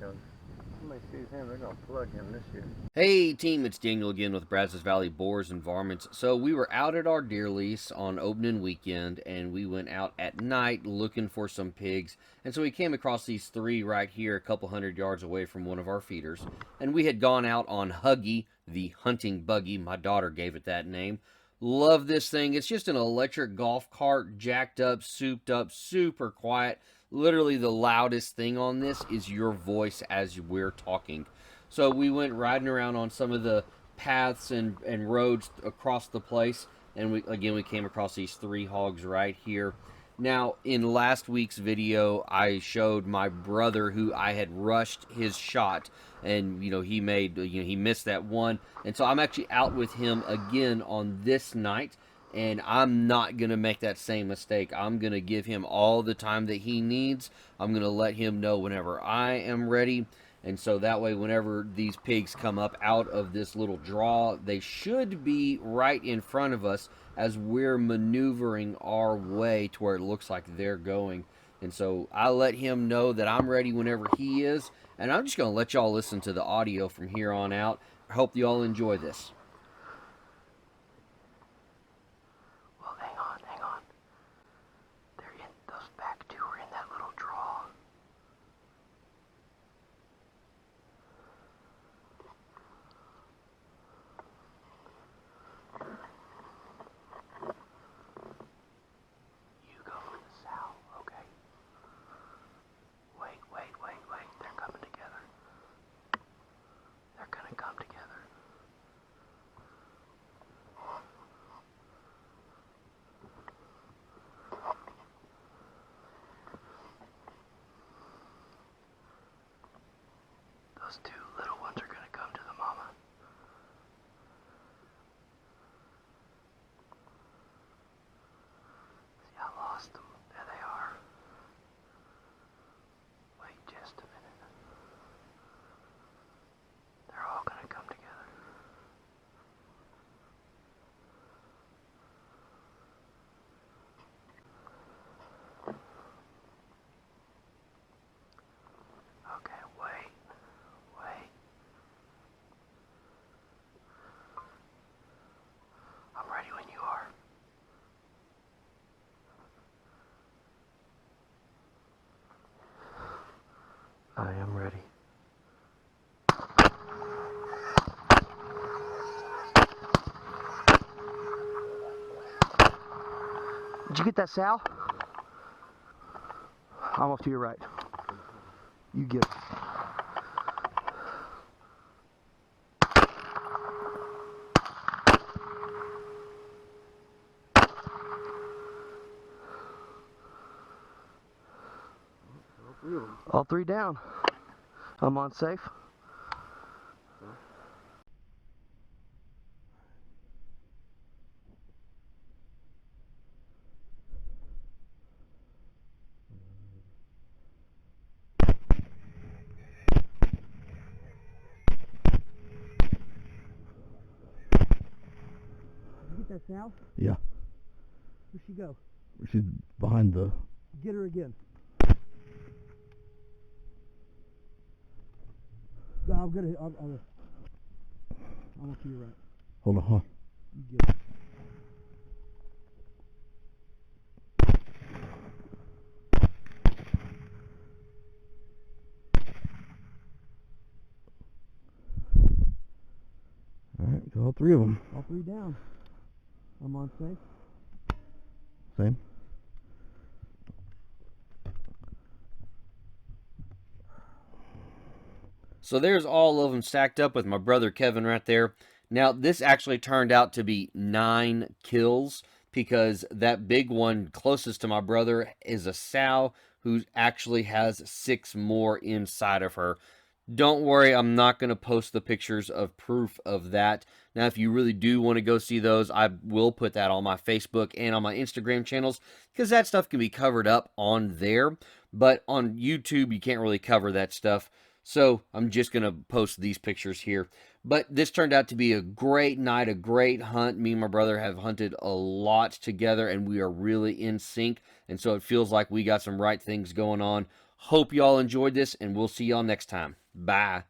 because somebody sees him, they're going to plug him this year. Hey team, it's Daniel again with Brazos Valley Boars and Varmits. So we were out at our deer lease on opening weekend, and we went out at night looking for some pigs. And so we came across these three right here, a couple hundred yards away from one of our feeders. And we had gone out on Huggy, the hunting buggy. My daughter gave it that name. Love this thing. It's just an electric golf cart, jacked up, souped up, super quiet. Literally, the loudest thing on this is your voice as we're talking. So we went riding around on some of the paths and roads across the place, and we came across these three hogs right here. Now, in last week's video, I showed my brother who I had rushed his shot, and he missed that one, and so I'm actually out with him again on this night, and I'm not gonna make that same mistake. I'm gonna give him all the time that he needs. I'm gonna let him know whenever I am ready. And so that way, whenever these pigs come up out of this little draw, they should be right in front of us as we're maneuvering our way to where it looks like they're going. And so I let him know that I'm ready whenever he is. And I'm just going to let y'all listen to the audio from here on out. I hope you all enjoy this. Well, hang on. Those back two are in that little draw. You go for the sow, okay? Wait. They're coming together. They're gonna come together. Those two little ones are gonna come to the mama. See, I lost them. There they are. Wait just a minute. They're all gonna come together. Okay, wait. I'm ready when you are. I am ready. Did you get that, Sal? I'm off to your right. You get it. All three down. I'm on safe. Did you get that, Sal? Yeah, Where'd she go? she's behind the. Get her again. No, I'm gonna. I'm off to your right. Hold on, huh? You get it. All right, got all three of them. All three down. I'm on safe. Same. So there's all of them stacked up with my brother Kevin right there. Now, this actually turned out to be 9 kills because that big one closest to my brother is a sow who actually has 6 more inside of her. Don't worry, I'm not going to post the pictures of proof of that. Now, if you really do want to go see those, I will put that on my Facebook and on my Instagram channels because that stuff can be covered up on there. But on YouTube, you can't really cover that stuff. So I'm just going to post these pictures here. But this turned out to be a great night, a great hunt. Me and my brother have hunted a lot together, and we are really in sync. And so it feels like we got some right things going on. Hope y'all enjoyed this, and we'll see y'all next time. Bye.